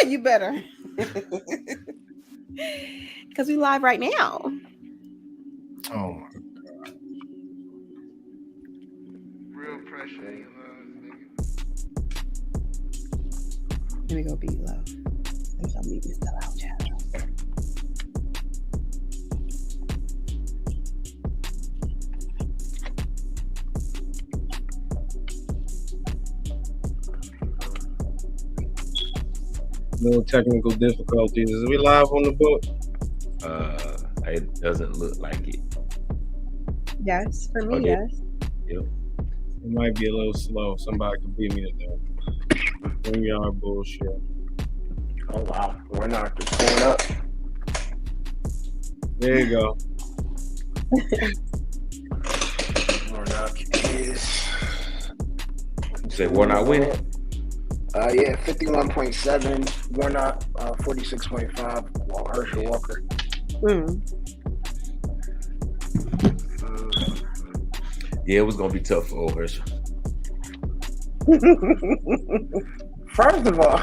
You better. Because we live right now. Oh my. Real pressure. Let me go beat low. Please don't beat me still out, child. No technical difficulties. Is we live on the book? It doesn't look like it. Yes, for me, Okay. yes. Yep. It might be a little slow. Somebody can beat me to that. Bring y'all bullshit. Oh wow, we're not just pulling up. There you go. Warnock is. You say Warnock winning? Yeah, 51.7. Warnock 46.5. While Herschel Walker. Yeah, it was gonna be tough for old Herschel. First of all,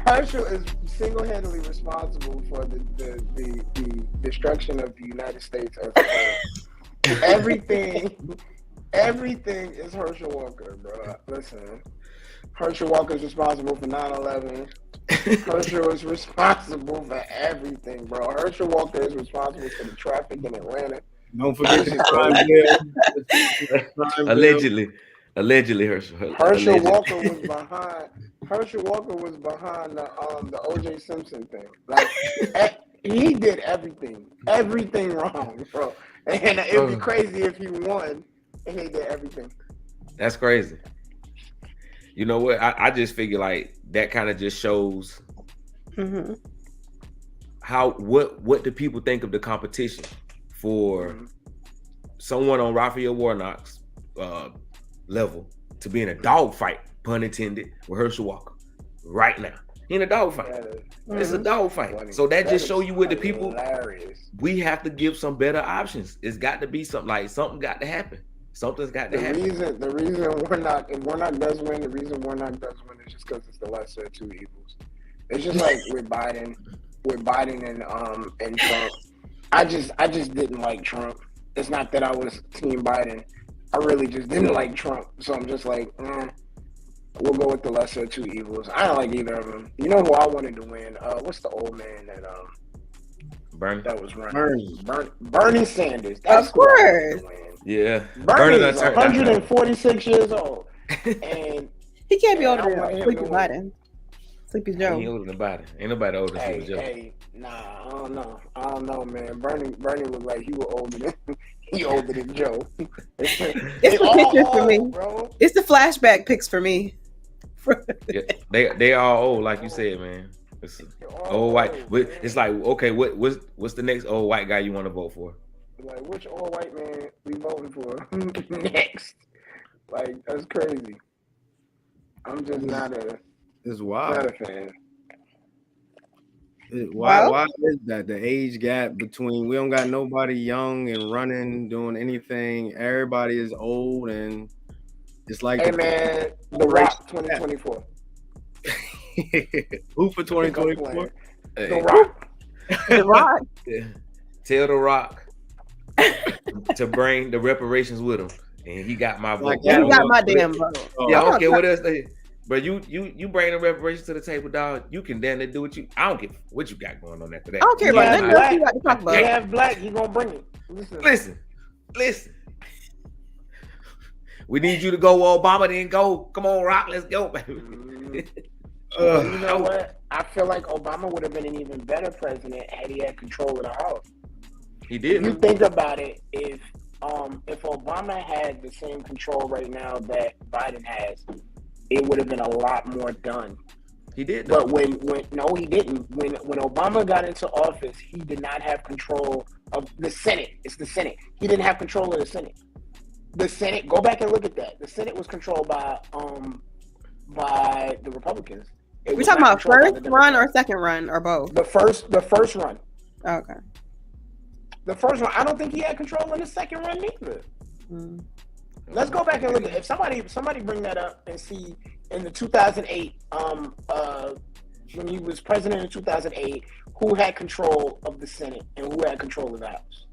Herschel is single-handedly responsible for the destruction of the United States as a whole. Everything is Herschel Walker, bro. Listen, Herschel Walker is responsible for 9/11. Herschel is responsible for everything, bro. Herschel Walker is responsible for the traffic in Atlanta. Don't forget the crime bill. Allegedly, Herschel. Herschel Walker was behind the O.J. Simpson thing. Like he did everything wrong, bro. And it'd be crazy if he won and he did everything. That's crazy. You know what? I just figure like that kind of just shows how what do people think of the competition for someone on Raphael Warnock's level to be in a dogfight, pun intended, with Herschel Walker right now. In a dogfight. It's a dogfight. So that just show you with the people. We have to give some better options. It's got to be something like something got to happen. Something's got to happen. The reason Warnock does win is just because it's the lesser of two evils. It's just like with Biden and Trump. I just didn't like Trump. It's not that I was Team Biden. I really just didn't like Trump. So I'm just like, we'll go with the lesser of two evils. I don't like either of them. You know who I wanted to win? What's the old man that Bernie? That was running? Bernie Sanders. That's of course. Yeah. Bernie is 146 years old. And he can't be older than Sleepy Biden. Sleepy Joe. He older than Biden. Ain't nobody older than Sleepy Joe. Hey, nah, I don't know, man. Bernie looked like he was older than Joe. It's the pictures for me, bro. It's the flashback pics for me. Yeah, they all old, like you said, man. It's old white. It's like, okay, what's the next old white guy you want to vote for? Like, which old white man we voting for next? Like, that's crazy. I'm just not a fan. Why is that? The age gap between we don't got nobody young and running, doing anything. Everybody is old and it's like hey man, The Rock 2024. Who for 2024? The Rock. The Rock. Tell The Rock to bring the reparations with him, and he got my vote. He got my damn vote. Yeah, I don't care what else they. But you bring the reparations to the table, dog. You can then do what you. I don't care what you got going on after that. I don't care about nothing else you got to talk about. You have black, he gonna bring it. Listen. We need you to go, Obama. Then go. Come on, Rock. Let's go, baby. You know what? I feel like Obama would have been an even better president had he had control of the House. He did. If you think about it, if Obama had the same control right now that Biden has, it would have been a lot more done. He did. But when no, he didn't. When Obama got into office, he did not have control of the Senate. It's the Senate. He didn't have control of the Senate. The Senate, go back and look at that. The Senate was controlled by the Republicans. We're talking about first run or second run or both? The first run. Okay. The first one, I don't think he had control in the second run either. Let's go back and look at if somebody bring that up and see in the 2008, when he was president in 2008, who had control of the Senate and who had control of the House?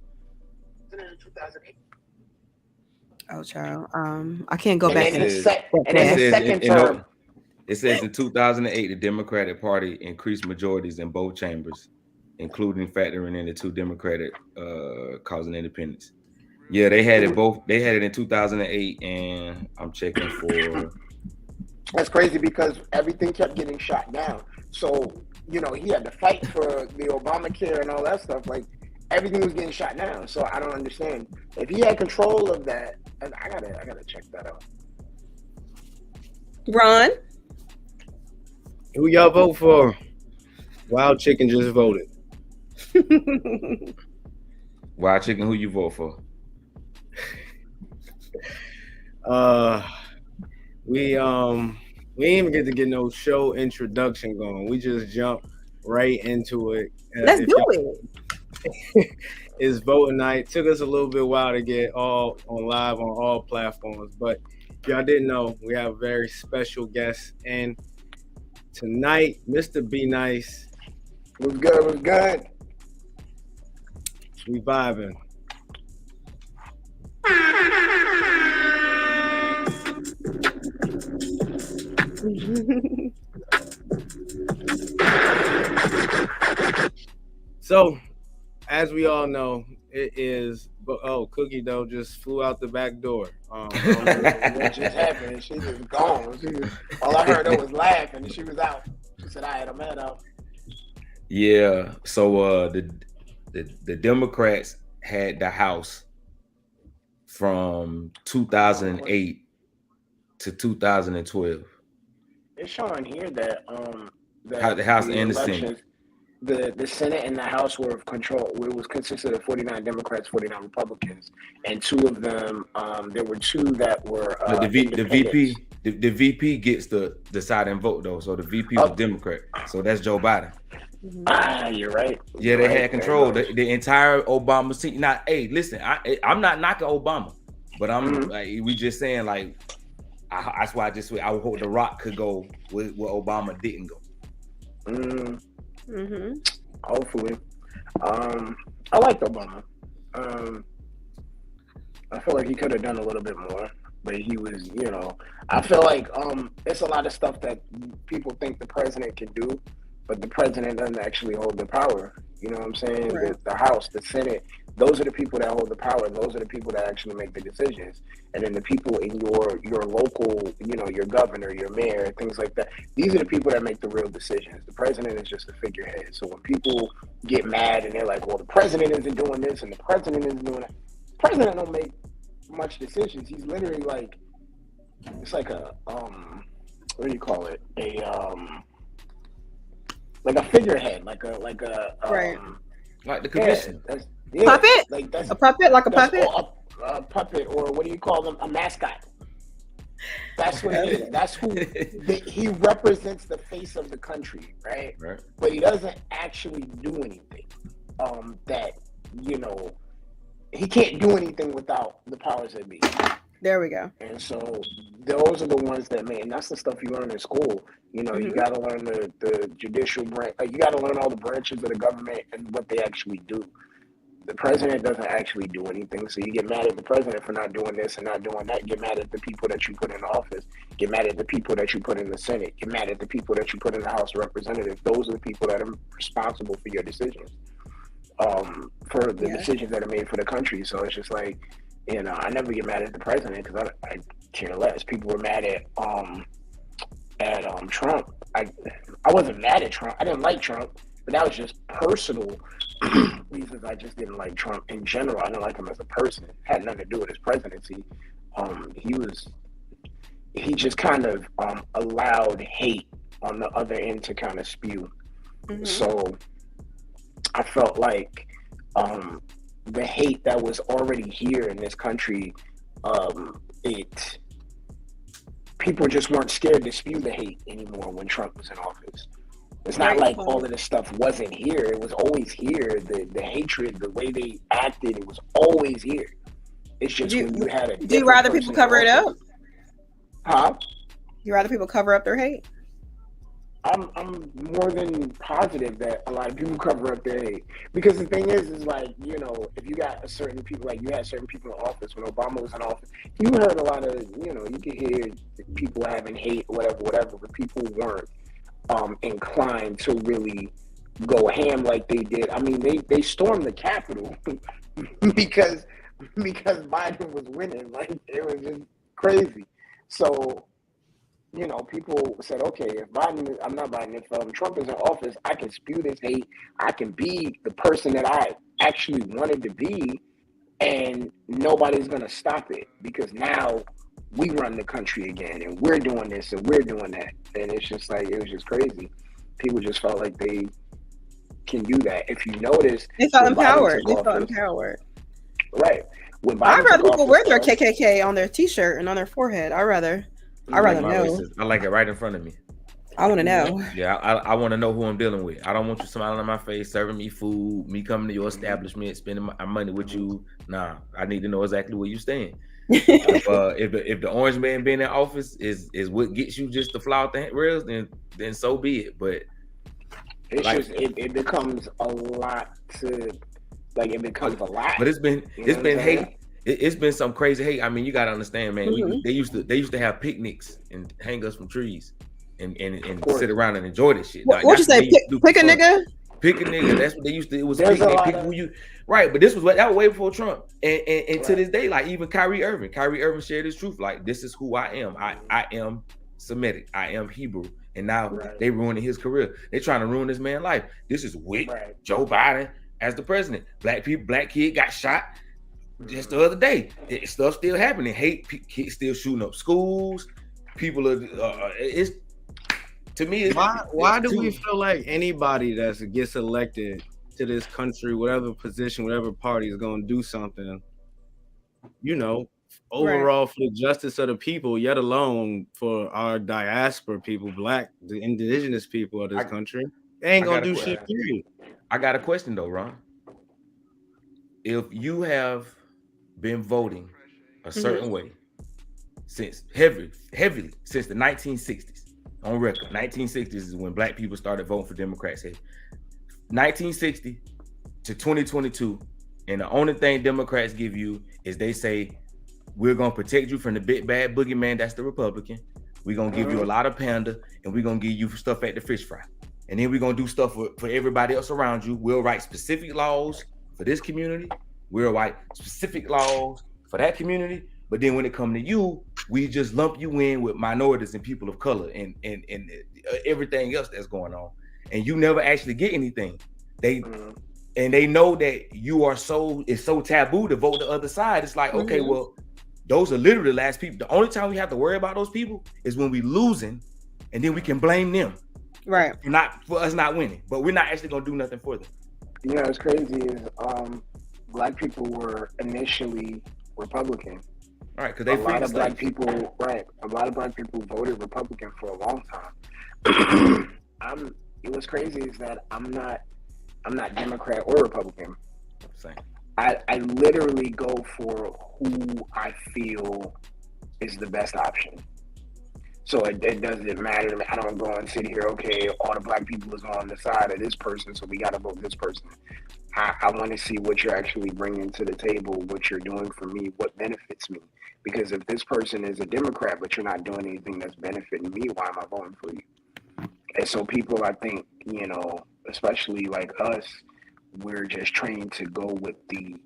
In 2008. Oh, child. I can't go And back then to his that. second term. It says in 2008, the Democratic Party increased majorities in both chambers, including factoring in the 2 Democratic causing independence. Yeah, they had it both. They had it in 2008, and I'm checking for. That's crazy because everything kept getting shot down. So, you know, he had to fight for the Obamacare and all that stuff. Like, everything was getting shot down. So I don't understand. If he had control of that, I gotta check that out. Ron? Who y'all vote for? Wild Chicken just voted. Wild Chicken, who you vote for? We didn't even get to get no show introduction going. We just jumped right into it. Let's do it. It's voting night. Took us a little bit while to get all on live on all platforms, but if y'all didn't know, we have a very special guest, and tonight, Mr. Be Nice. What's good? What's good? We vibing. So, as we all know, it is. Cookie Dough just flew out the back door. What just happened? She just gone. All I heard was laughing, and she was out. She said, "All right, I'm out." Yeah. So the Democrats had the House from 2008 to 2012. It's showing here that the House and the Senate. The Senate and the House were of control. It was consisted of 49 Democrats, 49 Republicans, and 2 of them. There were 2 that were. The VP gets the deciding vote though. So the VP was Democrat. So that's Joe Biden. You're right. Yeah, they had control. The entire Obama seat. Now, hey, listen, I'm not knocking Obama, but I'm we just saying like that's why I hope The Rock could go where Obama didn't go. Hopefully. I liked Obama. I feel like he could have done a little bit more, but he was, you know, I feel like it's a lot of stuff that people think the president can do, but the president doesn't actually hold the power. You know what I'm saying? Right. The House, the Senate, those are the people that hold the power. Those are the people that actually make the decisions. And then the people in your local, you know, your governor, your mayor, things like that, these are the people that make the real decisions. The president is just a figurehead. So when people get mad and they're like, well, the president isn't doing this and the president isn't doing that, the president don't make much decisions. He's literally like, it's like a, what do you call it? Like a figurehead, like a right. Like the commissioner. Puppet? Like that's, a puppet? Like a puppet? A puppet, or what do you call them? A mascot. That's what it is. That's who he represents, the face of the country, right? But he doesn't actually do anything. That, you know, he can't do anything without the powers that be. There we go. And so those are the ones that and that's the stuff you learn in school. You know, you got to learn the judicial branch. You got to learn all the branches of the government and what they actually do. The president doesn't actually do anything. So you get mad at the president for not doing this and not doing that. Get mad at the people that you put in office. Get mad at the people that you put in the Senate. Get mad at the people that you put in the House of Representatives. Those are the people that are responsible for your decisions, for the decisions that are made for the country. So it's just like, you know, I never get mad at the president because I care less. People were mad at Trump. I wasn't mad at Trump. I didn't like Trump, but that was just personal reasons. I just didn't like Trump in general. I didn't like him as a person. It had nothing to do with his presidency. He just kind of allowed hate on the other end to kind of spew. So I felt like the hate that was already here in this country, people just weren't scared to spew the hate anymore when Trump was in office. It's not like all of this stuff wasn't here. It was always here. The hatred, the way they acted, it was always here. It's just when you had a. Do you rather people cover it up? Huh? You rather people cover up their hate? I'm more than positive that a lot of people cover up their hate, because the thing is like, you know, if you got a certain people, like you had certain people in office when Obama was in office, you heard a lot of, you know, you could hear people having hate, whatever, but people weren't inclined to really go ham like they did. I mean, they stormed the Capitol because Biden was winning. Like, it was just crazy. So, you know, people said, okay, if Trump is in office, I can spew this hate. I can be the person that I actually wanted to be, and nobody's going to stop it, because now we run the country again, and we're doing this and we're doing that. And it's just like, it was just crazy. People just felt like they can do that. If you notice, they felt empowered. Right. When I'd rather people wear their KKK on their T-shirt and on their forehead. I'd rather know. I like it right in front of me. I want to know. Yeah, I want to know who I'm dealing with. I don't want you smiling on my face, serving me food, me coming to your establishment, spending my money with you. Nah, I need to know exactly where you stand. If the orange man being in office is what gets you just to fly out the rails, then so be it. But it's like, just it becomes a lot to, like, it becomes a lot. But it's been hate. It's been some crazy hate. I mean, you gotta understand, man. Mm-hmm. They used to have picnics and hang us from trees and sit around and enjoy this shit. What you say? Pick a nigga. Pick a nigga. That's what they used to. It was picnic. Pick who you. Right, but that was way before Trump. And to this day, like, even Kyrie Irving shared his truth. Like, this is who I am. I am Semitic. I am Hebrew. And now they ruining his career. They're trying to ruin this man's life. This is with Joe Biden as the president. Black kid got shot just the other day. Stuff still happening. Hate, kids still shooting up schools. People are. It's, to me. It's, why do we feel like anybody that gets elected to this country, whatever position, whatever party, is going to do something, you know, overall for the justice of the people, yet alone for our diaspora people, the indigenous people of this country? They ain't going to do shit, period. I got a question though, Ron. If you have been voting a certain way since heavily since the 1960s, on record, 1960s is when black people started voting for Democrats. 1960 to 2022, and the only thing Democrats give you is they say, we're gonna protect you from the big bad boogeyman, that's the Republican. We're gonna give you a lot of panda, and we're gonna give you stuff at the fish fry. And then we're gonna do stuff for everybody else around you. We'll write specific laws for this community. We'll write specific laws for that community. But then when it comes to you, we just lump you in with minorities and people of color and everything else that's going on. And you never actually get anything. They know that it's so taboo to vote the other side. It's like, okay, well, those are literally the last people. The only time we have to worry about those people is when we losing, and then we can blame them. Right. For us not winning. But we're not actually gonna do nothing for them. You know what's crazy is black people were initially Republican. All right, because a lot of black people voted Republican for a long time. What's crazy is that I'm not Democrat or Republican. Same. I literally go for who I feel is the best option. So it doesn't matter to me. I don't go and sit here, okay, all the black people is on the side of this person, so we got to vote this person. I want to see what you're actually bringing to the table, what you're doing for me, what benefits me. Because if this person is a Democrat, but you're not doing anything that's benefiting me, why am I voting for you? And so people, I think, you know, especially like us, we're just trained to go with the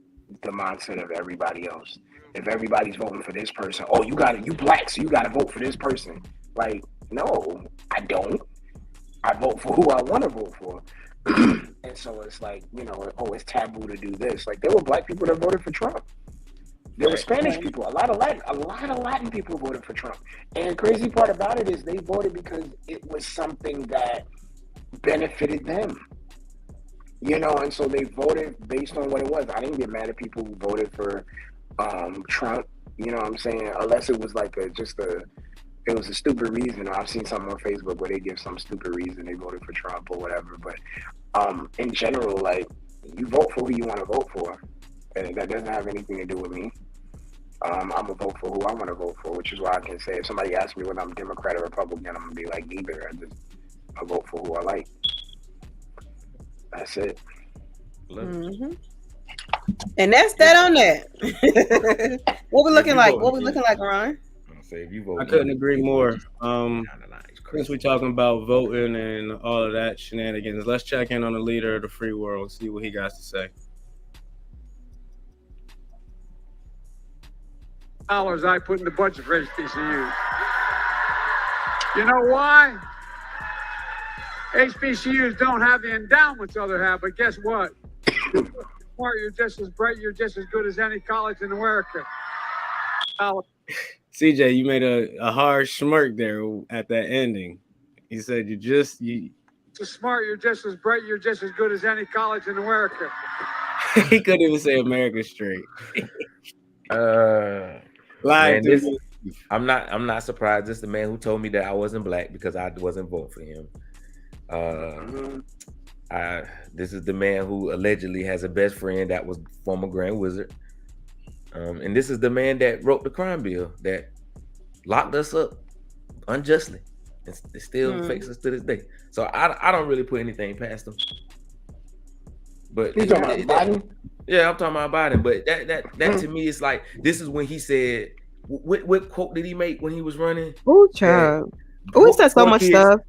mindset of everybody else. If everybody's voting for this person, oh, you black, so you got to vote for this person. Like, no, I don't. I vote for who I want to vote for. And so it's like, you know, oh, it's taboo to do this. Like, there were black people that voted for Trump. There were Spanish people. A lot of Latin people voted for Trump. And the crazy part about it is they voted because it was something that benefited them. You know, and so they voted based on what it was. I didn't get mad at people who voted for Trump, you know what I'm saying? Unless it was like it was a stupid reason. I've seen something on Facebook where they give some stupid reason they voted for Trump or whatever. But in general, like, you vote for who you want to vote for. And that doesn't have anything to do with me. I'm gonna vote for who I want to vote for, which is why I can say if somebody asks me whether I'm Democrat or Republican, I'm gonna be like neither. I vote for who I like. That's it. Mm-hmm. And that's that on that. What we looking like? What we looking like, Ron? I couldn't agree more. Since we're talking about voting and all of that shenanigans, let's check in on the leader of the free world and see what he got to say. Dollars I put in the budget for HBCUs. You know why? HBCUs don't have the endowments others have, but guess what? You're just as bright, you're just as good as any college in America. CJ, you made a hard smirk there at that ending. He said you just smart, you're just as bright, you're just as good as any college in America. He couldn't even say America straight. Man, I'm not surprised. This is the man who told me that I wasn't black because I wasn't voting for him. This is the man who allegedly has a best friend that was former Grand Wizard. And this is the man that wrote the crime bill that locked us up unjustly. It still affects us to this day. So I don't really put anything past him. But you talking about Biden? Yeah, I'm talking about Biden. But that to me is like, this is when he said, what quote did he make when he was running? Oh, child. Oh, he said so much stuff.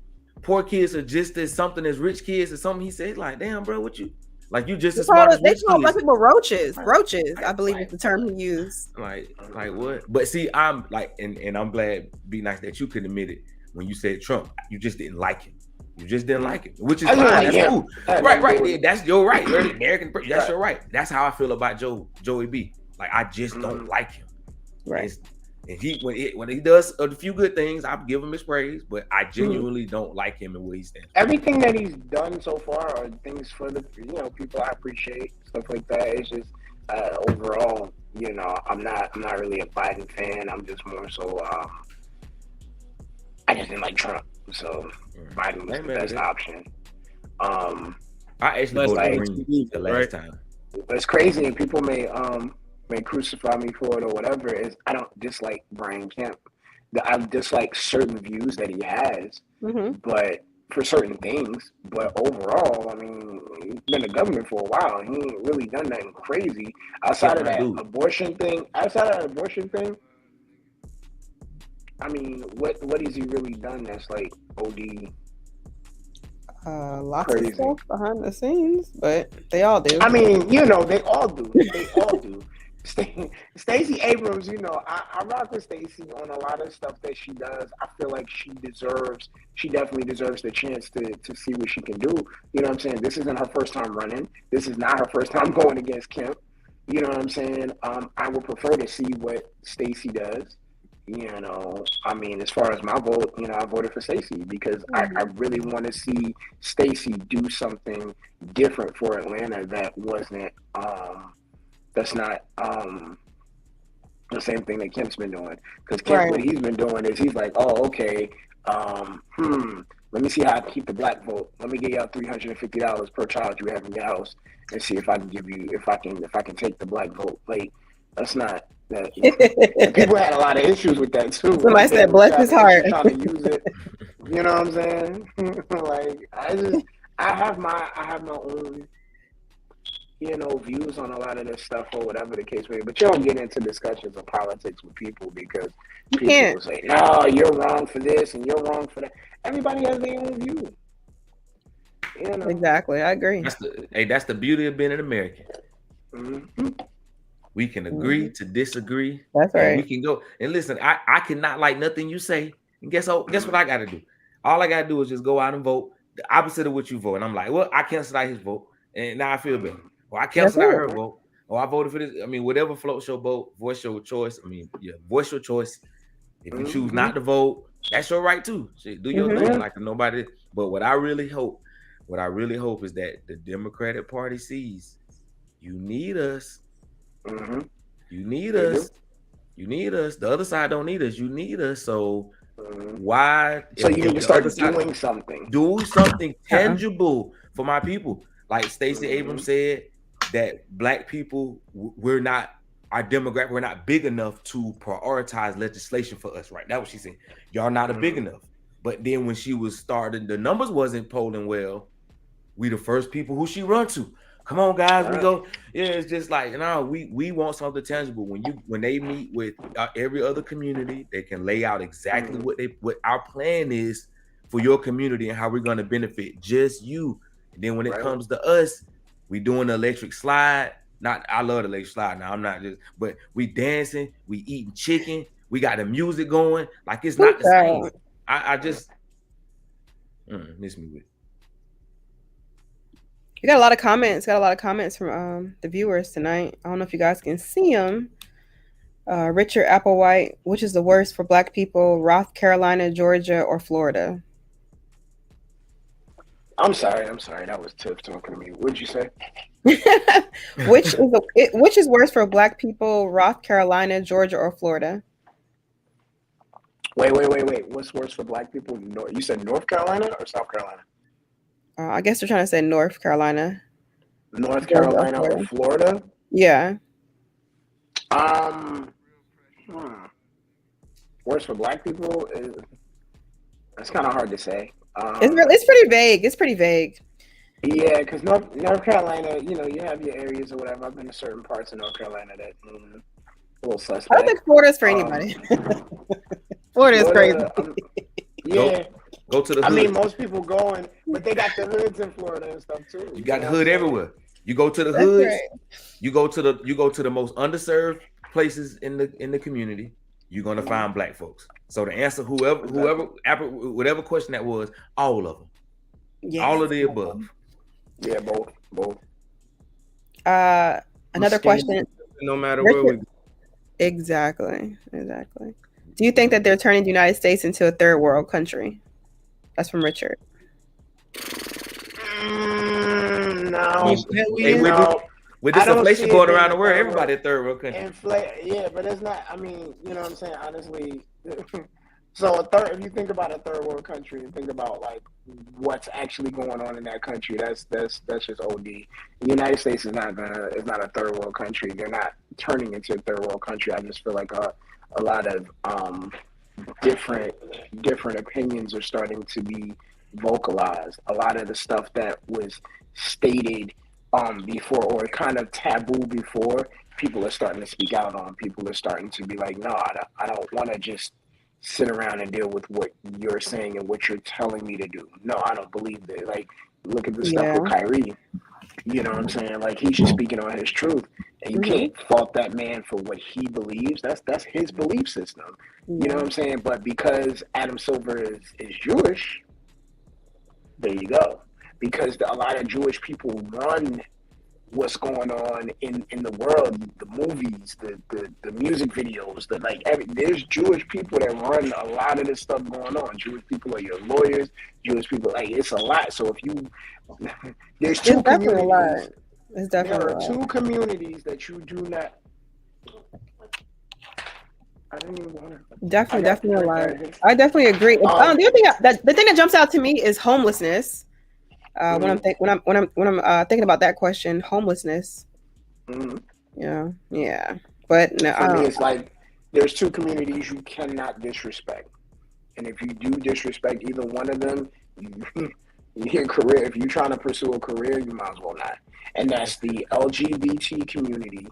Poor kids are just as something as rich kids or something. He said, like, damn, bro, what you like? You just as smart as rich kids. They call black people roaches. Roaches, I believe is the term he used. Like what? But see, I'm like, and I'm glad, be nice that you could admit it. When you said Trump, you just didn't like him. You just didn't like him, which is fine. That's cool. Right. That's your right. You're an American. That's your right. That's how I feel about Joey B. Like, I just don't like him. Right. And when he does a few good things, I give him his praise, but I genuinely don't like him and what he stands for. Everything that he's done so far are things for the people I appreciate, stuff like that. It's just overall, I'm not really a Biden fan. I'm just more so I just didn't like Trump, so Biden was the best option. I actually voted Green the last time. What's crazy, and people may crucify me for it or whatever, is I don't dislike Brian Kemp. I dislike certain views that he has, but for certain things. But overall, I mean, he's been in the government for a while. He ain't really done nothing crazy outside of that abortion thing. I mean, what has he really done that's like OD? Lots of stuff behind the scenes, but they all do. I mean, they all do. They all do. Stacey Abrams, I rock with Stacey on a lot of stuff that she does. I feel like she definitely deserves the chance to see what she can do. You know what I'm saying? This isn't her first time running. This is not her first time going against Kemp. You know what I'm saying? I would prefer to see what Stacey does. I mean, as far as my vote, I voted for Stacey because I really want to see Stacey do something different for Atlanta that wasn't that's not the same thing that Kemp's been doing. Because Kemp, what he's been doing is he's like, oh, okay, let me see how I can keep the black vote. Let me get y'all $350 per child you have in your house and see if I can if I can take the black vote. Like, that's not that. People had a lot of issues with that too. Somebody said, bless his heart. Trying to use it. You know what I'm saying? Like, I have my own, views on a lot of this stuff or whatever the case may be. But you don't get into discussions of politics with people because people will say, no, you're wrong for this and you're wrong for that. Everybody has their own view. Exactly. I agree. That's the beauty of being an American. Mm-hmm. We can agree to disagree. That's right. We can go and listen. I cannot like nothing you say. And guess what I got to do? All I got to do is just go out and vote the opposite of what you vote. And I'm like, well, I canceled out his vote, and now I feel better. Or I canceled out her vote. Or I voted for this. I mean, whatever floats your boat, voice your choice. I mean, voice your choice. If you choose not to vote, that's your right too. Do your thing like nobody. But what I really hope is that the Democratic Party sees you need us. You need us. You need us. The other side don't need us. You need us. So why? So you need to start doing something. Do something tangible for my people. Like Stacey Abrams said, that black people, we're not our demographic, we're not big enough to prioritize legislation for us, right? That's what she said. Y'all not big enough. But then when she was starting, the numbers wasn't polling well. We the first people who she run to. Come on, guys, we go. Yeah, it's just like, no, we want something tangible. When they meet with every other community, they can lay out exactly what our plan is for your community and how we're going to benefit just you. And then when it comes to us, we doing the electric slide. I love the electric slide. Now I'm not just, but we dancing, we eating chicken, we got the music going. Like it's not the same. I just miss me with. You got a lot of comments. Got a lot of comments from the viewers tonight. I don't know if you guys can see them. Richard Applewhite, which is the worst for Black people, South Carolina, Georgia, or Florida? I'm sorry. That was Tiff talking to me. What'd you say? Which is worse for Black people, South Carolina, Georgia, or Florida? Wait. What's worse for Black people? You said North Carolina or South Carolina? I guess they're trying to say North Carolina. North Carolina or Florida? Yeah. Worse for Black people is that's kind of hard to say. It's pretty vague. It's pretty vague. Yeah, because North Carolina, you have your areas or whatever. I've been to certain parts of North Carolina that a little suspect. I don't think Florida's for anybody. Florida's crazy. Yeah. Go to the hood. I mean, most people going, but they got the hoods in Florida and stuff too. You got the hood everywhere. You go to the hoods. Right. You go to the most underserved places in the community. You're gonna find Black folks. So the answer, whatever question that was, all of them. Yeah. All of the above. Yeah, both. Another question. No matter where we go. Exactly. Do you think that they're turning the United States into a third world country? That's from Richard. No. With this inflation going around the world, everybody a third world country. Yeah, but it's not. I mean, you know what I'm saying? Honestly, so if you think about a third world country and think about like what's actually going on in that country, that's just OD. The United States is not a third world country. They're not turning into a third world country. I just feel like a lot of different opinions are starting to be vocalized. A lot of the stuff that was stated before or kind of taboo before, people are starting to speak out on. People are starting to be like, no, I don't want to just sit around and deal with what you're saying and what you're telling me to do. No, I don't believe that. Like, look at the stuff with Kyrie. You know what I'm saying? Like, he's just speaking on his truth. And you can't fault that man for what he believes. That's his belief system. You know what I'm saying? But because Adam Silver is Jewish, there you go. Because a lot of Jewish people run what's going on in the world, the movies, the music videos, there's Jewish people that run a lot of this stuff going on. Jewish people are your lawyers. Jewish people, it's a lot. So there's two communities. There are two communities that you do not. I didn't even want to. Definitely a lot. I definitely agree. The thing that jumps out to me is homelessness. When I'm thinking about that question, homelessness. Yeah. But no, for me, it's like there's two communities you cannot disrespect, and if you do disrespect either one of them, your career. If you're trying to pursue a career, you might as well not. And that's the LGBT community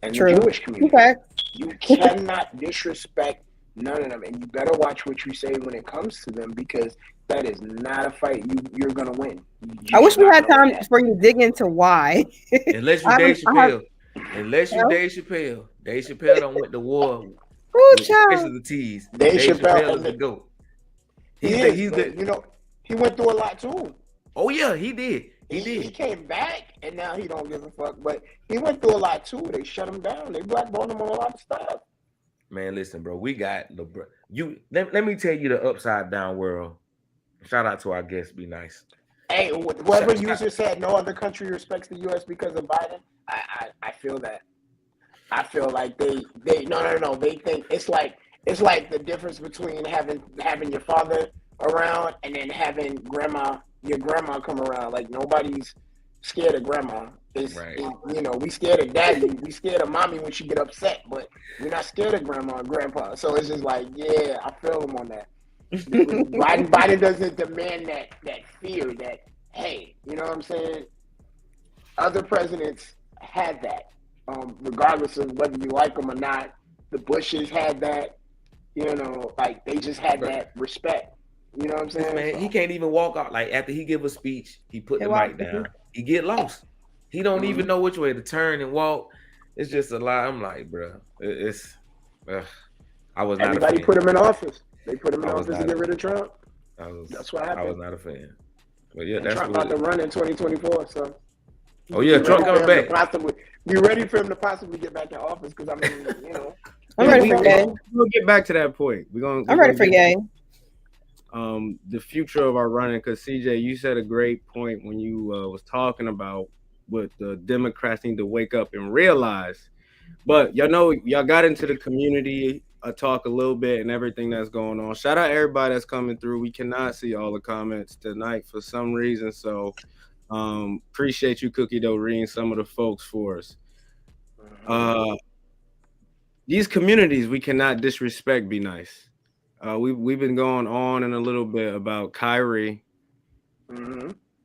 and the Jewish community. Okay. You cannot disrespect none of them, and you better watch what you say when it comes to them, because that is not a fight you're gonna win. I wish we had time for you to dig into why. Unless you Dave Chappelle. Dave Chappelle don't went to war. Especially the T's. Dave Chappelle is the GOAT. He went through a lot too. Oh yeah, he did. He came back, and now he don't give a fuck. But he went through a lot too. They shut him down. They blackballed him on a lot of stuff. Man, listen, bro. We got LeBron. Let me tell you the upside down world. Shout out to our guests. Be nice. Hey, whoever user said no other country respects the U.S. because of Biden, I feel that. I feel like they no. They think it's like the difference between having your father around and then having your grandma come around. Like, nobody's scared of grandma. Right. We scared of daddy, we scared of mommy when she get upset, but we're not scared of grandma and grandpa. So it's just like, yeah, I feel him on that. Biden doesn't demand that fear that, hey, you know what I'm saying? Other presidents had that, regardless of whether you like them or not. The Bushes had that, like they just had that respect. You know what I'm This saying? man, he can't even walk out. Like after he give a speech, he put Hey, the Walt. mic down. He get lost. He don't even know which way to turn and walk. It's just a lie. I'm like, bro, I was not Everybody a fan. put him in office. They put him in I was office to not. get rid of Trump. That's what I was happened. not a fan. But yeah, And that's Trump what. about to run in 2024. So Oh yeah, be Trump ready coming for him back. to be ready for him to possibly get back in office. Because I mean, I'm ready for Yay. We'll get back to that point. I'm ready for Yay. The future of our running, because CJ, you said a great point when you was talking about what the Democrats need to wake up and realize. But y'all got into the community talk a little bit and everything that's going on. Shout out everybody that's coming through. We cannot see all the comments tonight for some reason, so appreciate you, Cookie Dough, reading some of the folks for us. These communities we cannot disrespect. Be nice. We've been going on and a little bit about Kyrie.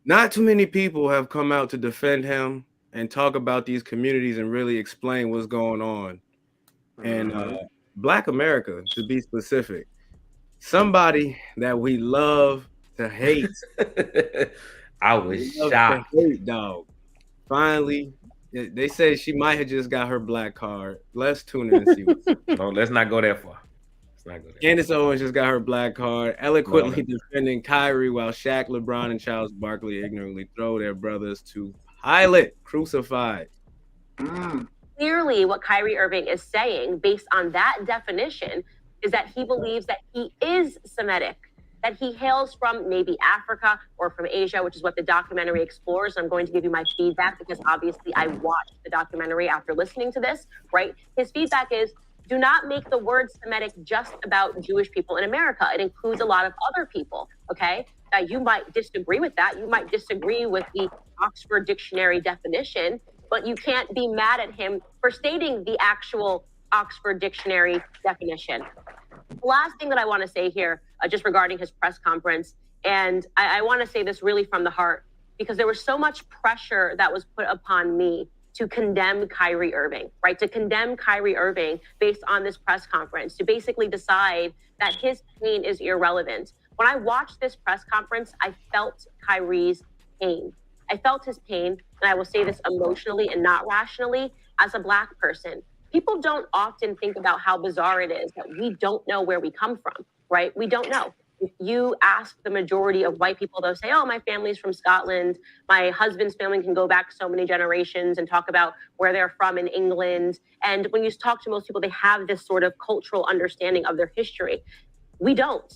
Not too many people have come out to defend him and talk about these communities and really explain what's going on. And Black America, to be specific, somebody that we love to hate. I was shocked. Dog. Finally, they said she might have just got her black card. Let's tune in and see. No, let's not go that far. Candace Owens just got her black card, eloquently defending Kyrie while Shaq, LeBron, and Charles Barkley ignorantly throw their brothers to Pilate, crucified. Clearly, what Kyrie Irving is saying, based on that definition, is that he believes that he is Semitic, that he hails from maybe Africa or from Asia, which is what the documentary explores. I'm going to give you my feedback because obviously I watched the documentary after listening to this, right? His feedback is, do not make the word Semitic just about Jewish people in America. It includes a lot of other people, okay? Now, you might disagree with that. You might disagree with the Oxford Dictionary definition, but you can't be mad at him for stating the actual Oxford Dictionary definition. The last thing that I want to say here, just regarding his press conference, and I want to say this really from the heart, because there was so much pressure that was put upon me to condemn Kyrie Irving, right? To condemn Kyrie Irving based on this press conference, to basically decide that his pain is irrelevant. When I watched this press conference, I felt Kyrie's pain. I felt his pain, and I will say this emotionally and not rationally, as a Black person. People don't often think about how bizarre it is that we don't know where we come from, right? We don't know. If you ask the majority of white people, they'll say, oh, my family's from Scotland. My husband's family can go back so many generations and talk about where they're from in England. And when you talk to most people, they have this sort of cultural understanding of their history. We don't.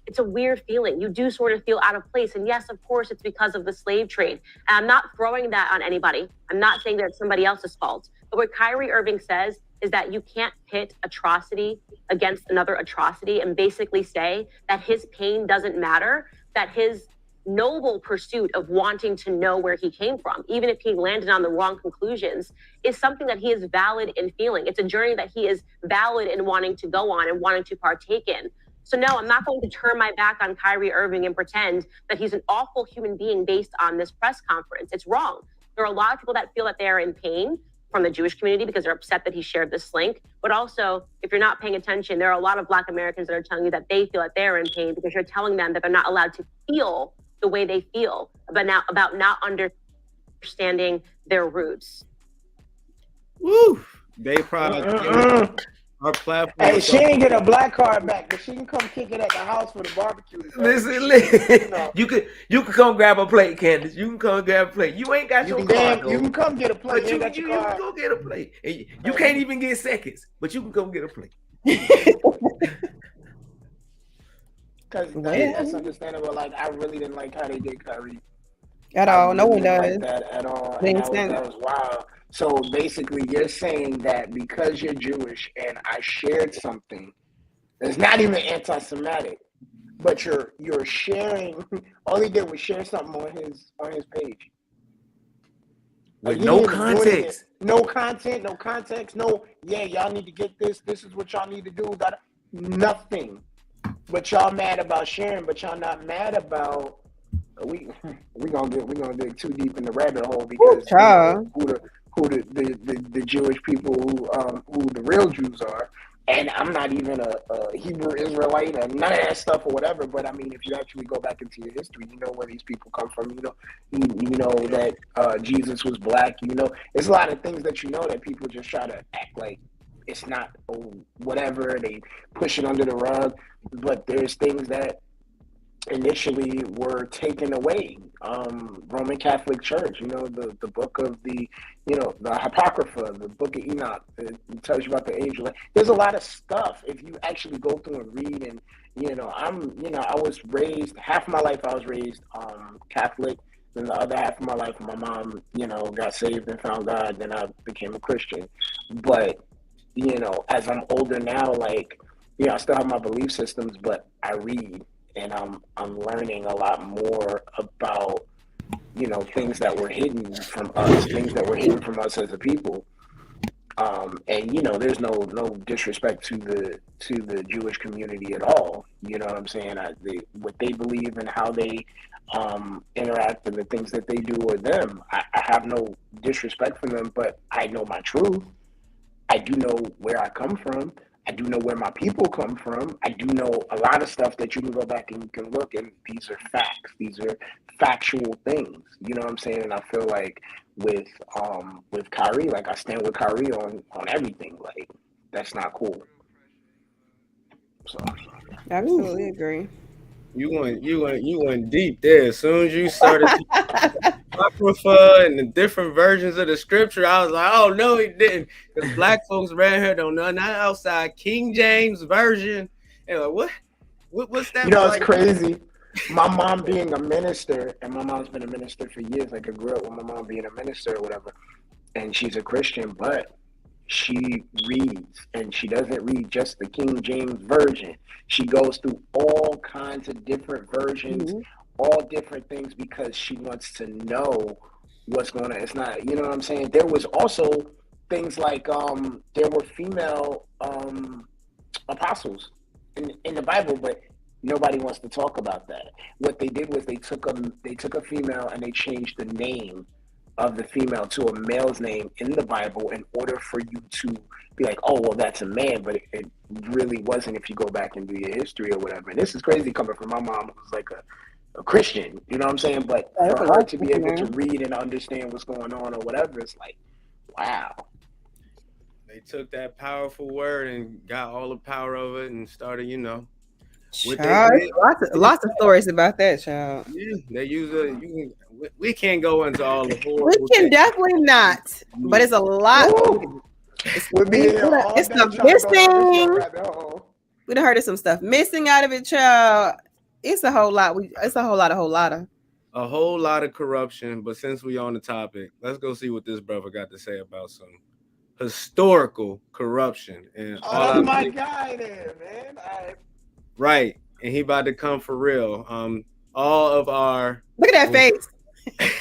It's a weird feeling. You do sort of feel out of place. And yes, of course, it's because of the slave trade. And I'm not throwing that on anybody. I'm not saying that it's somebody else's fault. But what Kyrie Irving says is that you can't pit atrocity against another atrocity and basically say that his pain doesn't matter, that his noble pursuit of wanting to know where he came from, even if he landed on the wrong conclusions, is something that he is valid in feeling. It's a journey that he is valid in wanting to go on and wanting to partake in. So no, I'm not going to turn my back on Kyrie Irving and pretend that he's an awful human being based on this press conference. It's wrong. There are a lot of people that feel that they are in pain from the Jewish community because they're upset that he shared this link. But also, if you're not paying attention, there are a lot of Black Americans that are telling you that they feel that they're in pain because you're telling them that they're not allowed to feel the way they feel about not understanding their roots. Woo! They probably our platform. Hey, she ain't get a black card back, but she can come kick it at the house for the barbecue. Listen, you can come grab a plate, Candace. You can come grab a plate. You ain't got your card. You can come get a plate. But you can go get a plate. You can't even get seconds, but you can come get a plate. Because that's understandable. Like, I really didn't like how they did Kyrie. At all. No one does. Like that at all. And that was wild. So basically, you're saying that because you're Jewish and I shared something that's not even anti-Semitic, but you're sharing. All he did was share something on his page. with He no didn't even do anything. context. No content, no context, no, yeah, y'all need to get this. This is what y'all need to do. Nothing. But y'all mad about sharing, but y'all not mad about we gonna dig too deep in the rabbit hole because Ooh, child. who the Jewish people who the real Jews are. And I'm not even a Hebrew Israelite or none of that stuff or whatever. But I mean, if you actually go back into your history, you know where these people come from. You know that Jesus was black. You know, there's a lot of things that you know that people just try to act like it's not whatever. They push it under the rug. But there's things that initially were taken away. Roman Catholic Church, you know, the book of the Apocrypha, the book of Enoch, it tells you about the angel. There's a lot of stuff if you actually go through and read. And I was raised, half of my life I was raised Catholic. Then the other half of my life, my mom, got saved and found God. Then I became a Christian. But as I'm older now, I still have my belief systems, but I read. And I'm learning a lot more about things that were hidden from us as a people. And there's no disrespect to the Jewish community at all. You know what I'm saying? What they believe and how they interact and the things that they do or them. I have no disrespect for them, but I know my truth. I do know where I come from. I do know where my people come from. I do know a lot of stuff that you can go back and you can look, and these are facts. These are factual things. You know what I'm saying? And I feel like with Kyrie, I stand with Kyrie on everything. That's not cool. So Absolutely agree. You went deep there. As soon as you started Apocrypha and the different versions of the scripture, I was like, oh no, he didn't. Because black folks around here don't know, not outside King James version. And like, what's that? It's crazy. My mom being a minister, and my mom's been a minister for years. I grew up with my mom being a minister or whatever, and she's a Christian, but she reads, and she doesn't read just the King James version. She goes through all kinds of different versions, all different things, because she wants to know what's going on. It's not, you know what I'm saying? There was also things like there were female apostles in the Bible, but nobody wants to talk about that. What they did was they took a female and they changed the name of the female to a male's name in the Bible in order for you to be like, oh, well, that's a man, but it really wasn't if you go back and do your history or whatever. And this is crazy coming from my mom, who's like a Christian, you know what I'm saying? But for her to be able to read and understand what's going on or whatever, it's like, wow. They took that powerful word and got all the power of it and started, Child, lots of stories about that, child. Yeah, they use we can't go into all the horrible. We can definitely not, but it's a lot. It's some missing. We done heard of some stuff missing out of it, child. It's a whole lot. It's a whole lot of. A whole lot of corruption. But since we on the topic, let's go see what this brother got to say about some historical corruption. And that's my guy there, man. Right, and he about to come for real. All of our look at that face.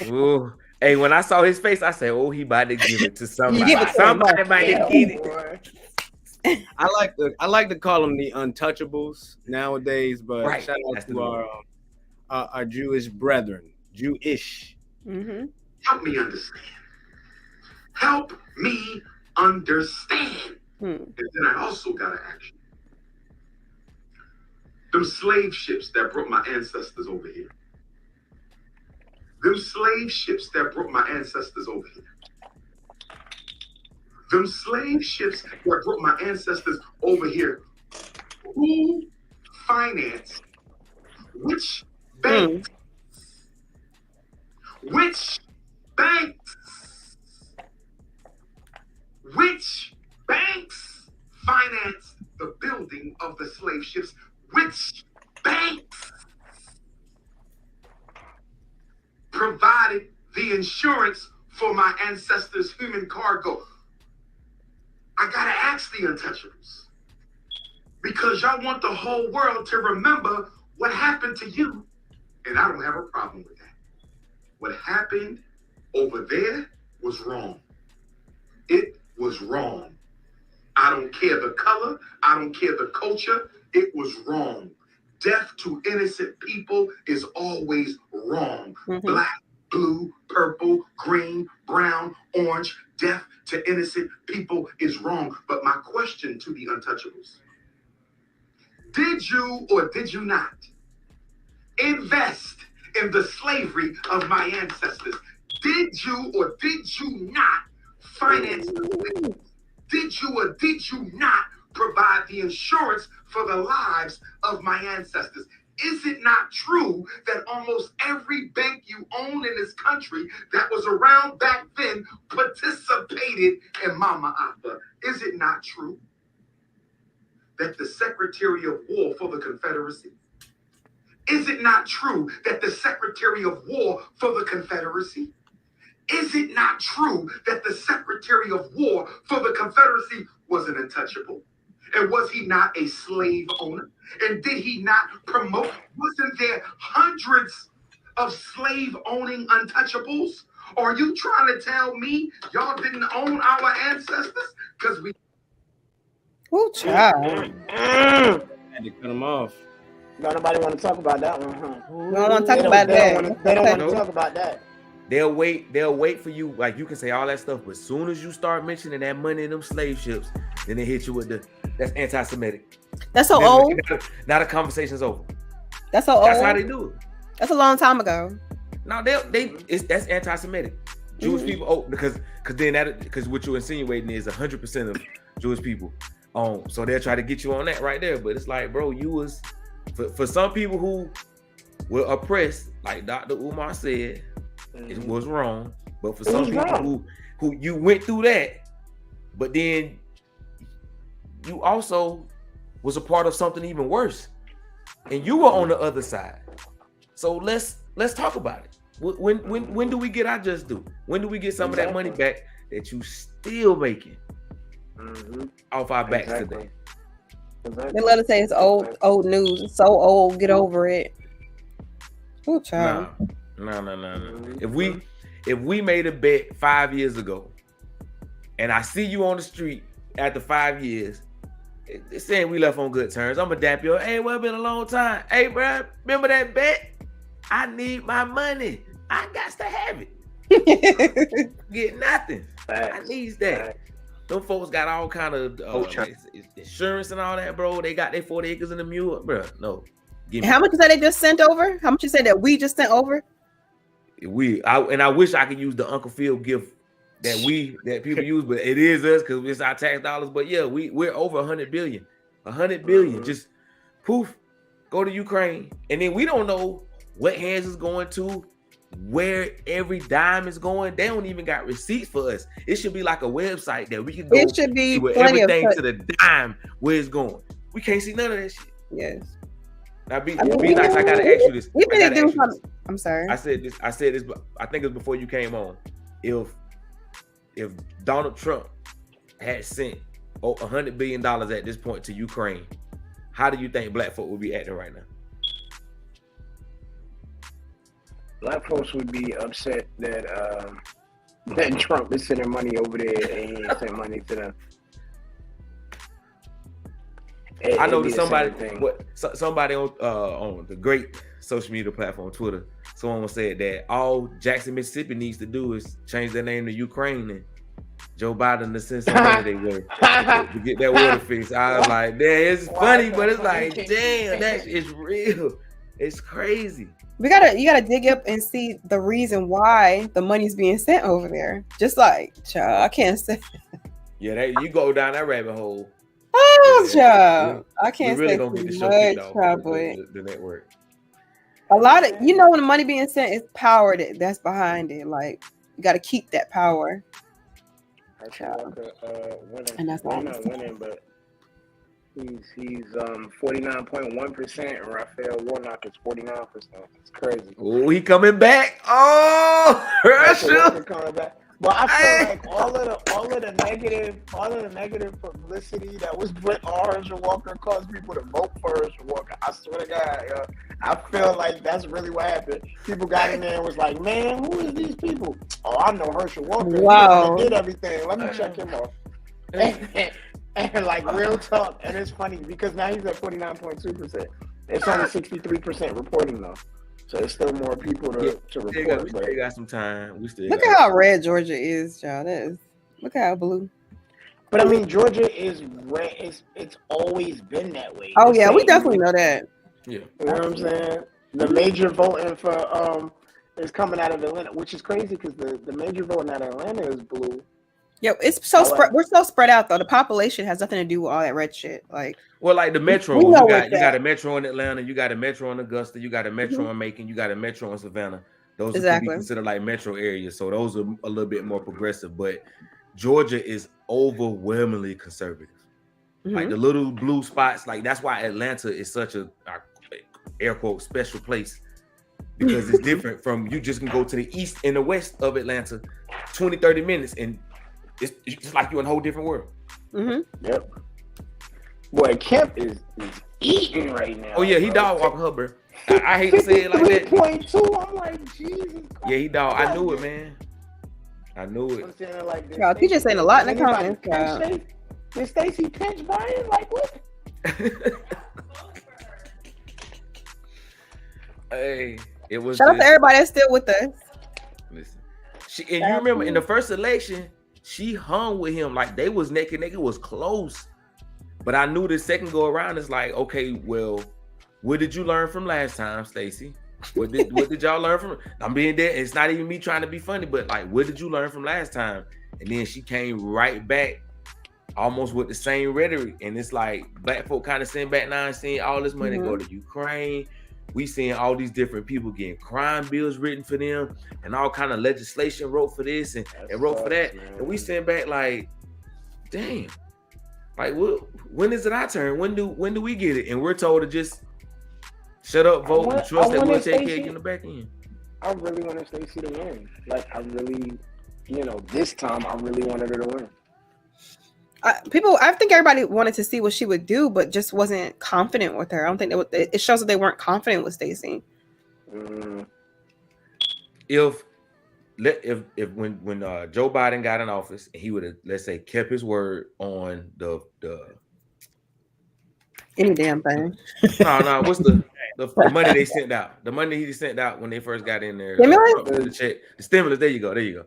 Ooh. Hey, when I saw his face, I said, "Oh, he about to give it to somebody. Somebody might get it." I like to call them the untouchables nowadays, but right. Shout out to our Jewish brethren, Jewish. Mm-hmm. Help me understand. Help me understand. And then I also gotta ask you. Them slave ships that brought my ancestors over here. Them slave ships that brought my ancestors over here. Them slave ships that brought my ancestors over here. Who financed which banks? Which banks? Which banks financed the building of the slave ships? Which banks provided the insurance for my ancestors' human cargo? I gotta ask the untouchables, because y'all want the whole world to remember what happened to you, and I don't have a problem with that. What happened over there was wrong. It was wrong. I don't care the color. I don't care the culture. It was wrong. Death to innocent people is always wrong. Black, blue, purple, green, brown, orange. Death to innocent people is wrong. But my question to the untouchables, did you or did you not invest in the slavery of my ancestors? Did you or did you not finance the? Did you or did you not provide the insurance for the lives of my ancestors? Is it not true that almost every bank you own in this country that was around back then participated in Mama Apa? Is it not true that the Secretary of War for the Confederacy? Is it not true that the Secretary of War for the Confederacy? Is it not true that the Secretary of War for the Confederacy was an untouchable? And was he not a slave owner? And did he not promote? Wasn't there hundreds of slave owning untouchables? Or are you trying to tell me y'all didn't own our ancestors? Because we. Oh, child. Had to cut him off. No, nobody want to talk about that one, huh? We don't want to talk about that. They don't want to talk about that. They'll wait for you. Like, you can say all that stuff, but as soon as you start mentioning that money in them slave ships, then they hit you with that's anti-Semitic. That's so old. Now the conversation's over. That's so old. That's how they do it. That's a long time ago. No, that's anti-Semitic. Jewish people, because what you're insinuating is 100% of Jewish people. So they'll try to get you on that right there. But it's like, bro, you was for some people who were oppressed, like Dr. Umar said, it was wrong. But for some people who you went through that, but then you also was a part of something even worse, and you were on the other side. So let's talk about it. When do we get our just due? When do we get some of that money back that you still making off our backs today? They let us say it's old news. It's so old. Get over it. Oh, child. No. If we made a bet 5 years ago, and I see you on the street after 5 years, it's saying we left on good terms, I'm gonna dap you. Hey, well, it's been a long time. Hey, bro, remember that bet? I need my money. I got to have it. Get nothing. I need that. Them folks got all kind of insurance and all that, bro. They got their 40 acres in the mule, bro. No. How much is that they just sent over? How much you said that we just sent over? I wish I could use the Uncle Phil gift that people use, but it is us because it's our tax dollars. But yeah, we're over 100 billion. 100 billion. Just poof, go to Ukraine. And then we don't know what hands is going to, where every dime is going. They don't even got receipts for us. It should be like a website that we can go. It should be with everything to the dime where it's going. We can't see none of that shit. Yes. Now be nice. I gotta ask you this. I'm sorry. I said this, but I think it's before you came on. If Donald Trump had sent $100 billion at this point to Ukraine, how do you think black folk would be acting right now? Black folks would be upset that Trump is sending money over there and he ain't sending money to them. I know that somebody on the great social media platform, Twitter, someone said that all Jackson, Mississippi needs to do is change their name to Ukraine, and Joe Biden to send some money their way to get that water fixed. I was like, damn, it's funny, but it's like, damn, that is real. It's crazy. You gotta dig up and see the reason why the money's being sent over there. Just like, child, I can't say. Yeah, you go down that rabbit hole. Oh, child, I can't really say gonna get the too show much, kicked off probably. the network. A lot of when the money being sent is power that's behind it. Like, you got to keep that power. And that's not winning, but he's 49.1%, and Raphael Warnock is 49%. It's crazy. Oh, he coming back. Oh, Russia. Coming back. But I feel like all of the negative publicity that was put on Herschel Walker caused people to vote for Herschel Walker. I swear to God, yo, I feel like that's really what happened. People got in there and was like, "Man, who is these people? Oh, I know Herschel Walker. Wow. He did everything. Let me check him off." And like real talk, and it's funny because now he's at 49.2%. It's only 63% reporting though. So there's still more people to report. We still got some time. Look at how red Georgia is, y'all. Look at how blue. But I mean, Georgia is red. It's always been that way. Oh yeah, we definitely know that. Yeah. You know what I'm saying? The major voting for is coming out of Atlanta, which is crazy because the major voting out of Atlanta is blue. Yeah, it's so we're so spread out though. The population has nothing to do with all that red shit. Like, well, like the metro, you got a metro in Atlanta, you got a metro in Augusta, you got a metro in Macon, you got a metro in Savannah. Those are be considered like metro areas, so those are a little bit more progressive. But Georgia is overwhelmingly conservative. Like the little blue spots, like that's why Atlanta is such a air quote special place, because it's different from you just can go to the east and the west of Atlanta 20-30 minutes and it's just like you're in a whole different world. Yep. Boy, Kemp is eating right now. Oh yeah, he dog walking her, bro. I hate to say it like that. 3.2. I'm like, Jesus Christ. Yeah, he dog. I knew it, man. I knew it. I'm saying like this. Y'all, he just saying a lot in the comments. Did Stacey pinch Brian? Like what? Hey, it was. Shout out to everybody that's still with us. Listen, and you remember in the first election, she hung with him like they was neck and neck. It was close, but I knew the second go around is like, okay, well, what did you learn from last time, Stacey? What did y'all learn from? I'm being there. It's not even me trying to be funny, but like, what did you learn from last time? And then she came right back, almost with the same rhetoric. And it's like black folk kind of sitting back now and seeing all this money go to Ukraine. We seeing all these different people getting crime bills written for them and all kind of legislation wrote for this and wrote for that. Man. And we sitting back like, damn, like when is it our turn? When do we get it? And we're told to just shut up, vote, and trust that we'll take care of you in the back end. I really wanted Stacey to win. Like I really, this time I really wanted her to win. I think everybody wanted to see what she would do, but just wasn't confident with her. I don't think it shows that they weren't confident with Stacey. If when Joe Biden got in office and he would have, let's say, kept his word on the any damn thing. No, what's the money they sent out? The money he sent out when they first got in there. The stimulus. There you go.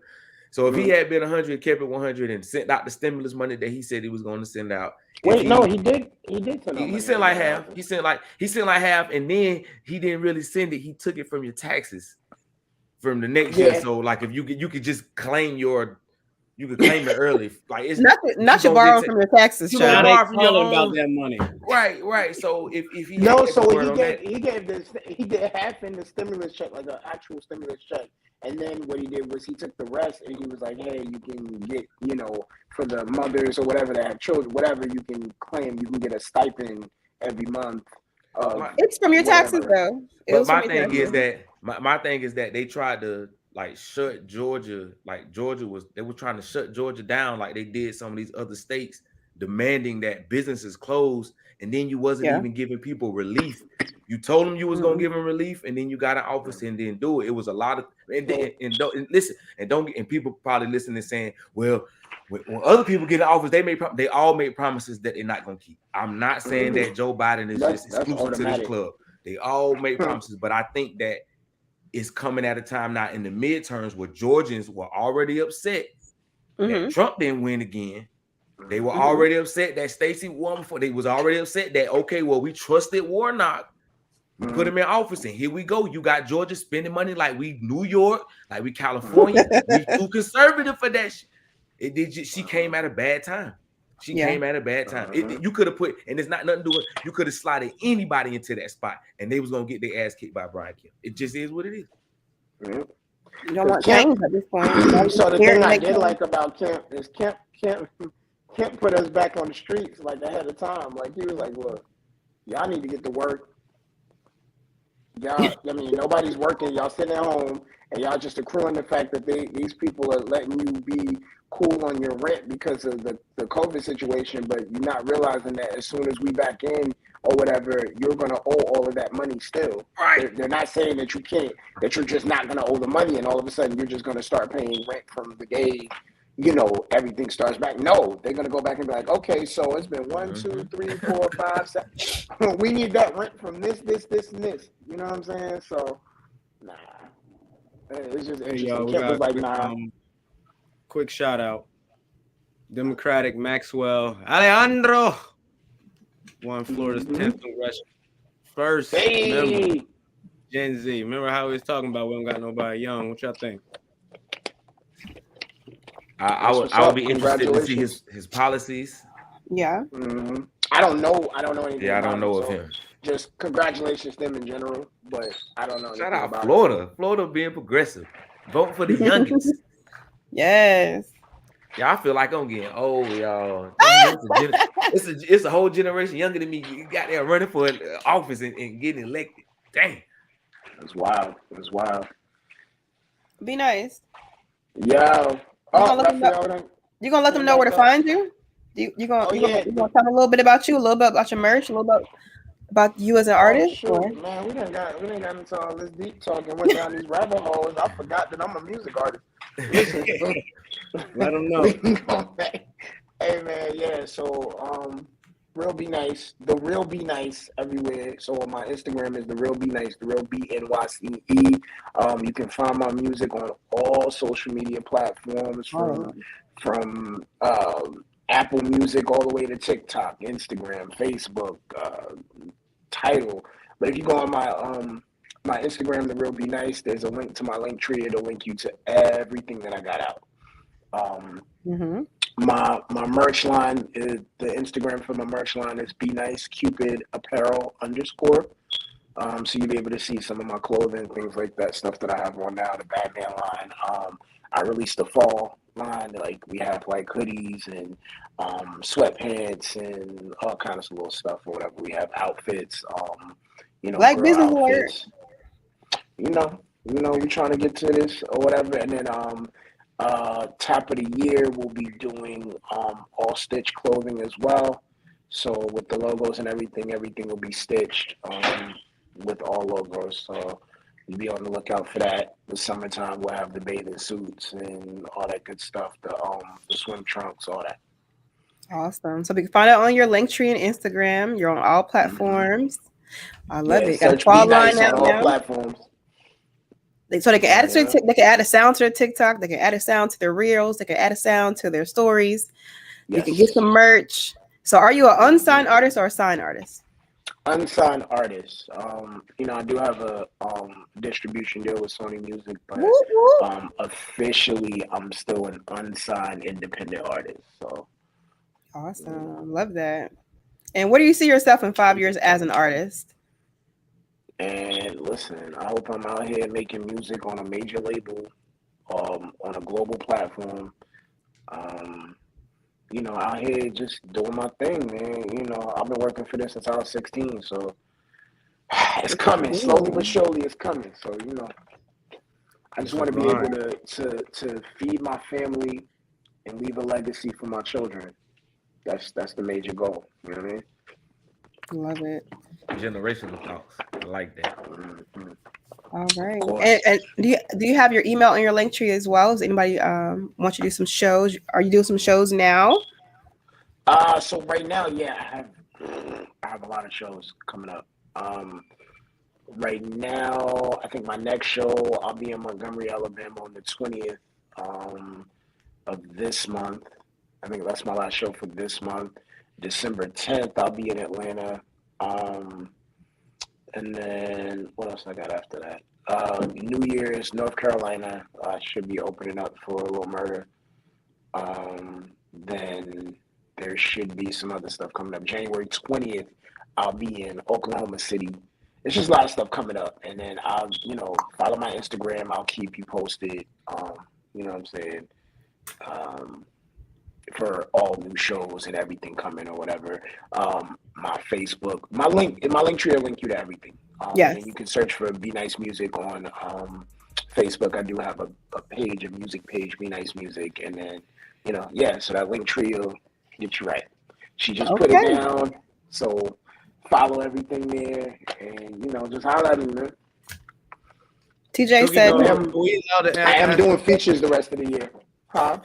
So if he had been 100, kept it 100, and sent out the stimulus money that he said he was going to send out. Wait, no, he did. He sent like half. He sent like half, and then he didn't really send it. He took it from your taxes from the next year. So like if you could just claim you could claim it early. Like it's not you borrowing from your taxes. You borrow from your own about that money. Right. So if he he did half in the stimulus check, like an actual stimulus check. And then what he did was he took the rest and he was like, hey, you can get, for the mothers or whatever that have children, whatever you can claim, you can get a stipend every month. It's from your taxes though. But my thing is that they tried to like shut Georgia, like they were trying to shut Georgia down like they did some of these other states, demanding that businesses close, and then you wasn't even giving people relief. You told them you was gonna give them relief, and then you got an office and didn't do it. It was a lot of and people probably listening and saying, well, when other people get in office, they all make promises that they're not gonna keep. I'm not saying that Joe Biden is just exclusive to this club. They all make promises, but I think that it's coming at a time now in the midterms where Georgians were already upset that Trump didn't win again. They were already upset that Stacey won before. They was already upset that, okay, well, we trusted Warnock. We put him in office, and here we go. You got Georgia spending money like we New York, like we California. We too conservative for that shit. She came at a bad time. Came at a bad time. You could have put, and it's not nothing to do with, you could have slotted anybody into that spot, and they was going to get their ass kicked by Brian Kemp. It just is what it is. You don't want change at this point. So the thing I did like about Kemp is Kemp put us back on the streets like ahead of time. Like he was like, look, y'all need to get to work. y'all, I mean, nobody's working. Y'all sitting at home, and y'all just accruing the fact that these people are letting you be cool on your rent because of the COVID situation, but you're not realizing that as soon as we back in or whatever, you're going to owe all of that money still. Right. They're not saying that you can't, that you're just not going to owe the money, and all of a sudden you're just going to start paying rent from the day, you know, everything starts back. No, they're going to go back and be like, okay, so it's been 1, 2, 3, 4, 5, 7. We need that rent from this, and this. You know what I'm saying? So, nah. It's just Hey, interesting. y'all, we Kip got was a like, quick, nah. quick shout out. Democratic Maxwell Alejandro won Florida's 10th congressional. First member, Gen Z. Remember how we was talking about we don't got nobody young? What y'all think? I would be interested to see his policies. Yeah. Mm-hmm. I don't know anything. Yeah, I don't know of so him. Just congratulations to them in general, but I don't know. Shout out about Florida. Florida being progressive. Vote for the youngest. Yes. Yeah, I feel like I'm getting old, y'all. Dang, it's a whole generation younger than me. You got there running for office and getting elected. Dang. It's wild. It's wild. Be nice. Yeah. You gonna let them know where to find you? You gonna tell them a little bit about you, a little bit about your merch, a little bit about you as an artist? Shoot, man, we done got into all this deep talk and went down these rabbit holes. I forgot that I'm a music artist. Listen, let them know. Hey man, yeah. So Real Be Nice, the Real Be Nice everywhere. So on my Instagram is the Real Be Nice, the Real BNYCE. You can find my music on all social media platforms from Apple Music all the way to TikTok, Instagram, Facebook, Tidal. But if you go on my Instagram, the Real Be Nice, there's a link to my Linktree. It'll link you to everything that I got out. My merch line is the Instagram for my merch line is Be Nice Cupid Apparel _. So you'll be able to see some of my clothing, things like that, stuff that I have on now, the Batman line. I released the fall line, like we have like hoodies and sweatpants and all kinds of little stuff or whatever. We have outfits, Black girl business outfits. We're trying to get to this or whatever, and then top of the year we'll be doing all stitch clothing as well. So with the logos and everything will be stitched with all logos. So you be on the lookout for that. The summertime we'll have the bathing suits and all that good stuff, the swim trunks, all that. Awesome. So we can find it on your Linktree and Instagram. You're on all platforms. I love it. Search Be Nice on all platforms. So they can add it to they can add a sound to their TikTok. They can add a sound to their reels. They can add a sound to their stories. Yes. You can get some merch. So are you an unsigned artist or a signed artist? Unsigned artist. I do have a distribution deal with Sony Music, but officially I'm still an unsigned independent artist. So awesome. Love that. And where do you see yourself in 5 years as an artist? And listen, I hope I'm out here making music on a major label, on a global platform. Out here just doing my thing, man. I've been working for this since I was 16, so it's coming. Slowly but surely it's coming. So, I just want to be able to feed my family and leave a legacy for my children. That's the major goal. You know what I mean? Love it. Generational thoughts. I like that. All right. And do you have your email on your Linktree as well? Does anybody want you to do some shows? Are you doing some shows now? So right now, yeah, I have a lot of shows coming up. Right now, I think my next show, I'll be in Montgomery, Alabama on the 20th of this month. I think that's my last show for this month. December 10th, I'll be in Atlanta. And then what else I got after that? New Year's, North Carolina. I should be opening up for a little murder. Then there should be some other stuff coming up. January 20th, I'll be in Oklahoma City. It's just a lot of stuff coming up. And then I'll, follow my Instagram. I'll keep you posted. You know what I'm saying? for all new shows and everything coming or whatever. My Facebook, my link tree will link you to everything. And Yes. then you can search for Be Nice Music on Facebook. I do have a page, a music page, Be Nice Music, and then so that link tree will get you right. She just put it Okay. down, so follow everything there, and just holler at me, man. TJ Cookie said, Dough, we allowed to I am ask doing features the rest of the year. Huh?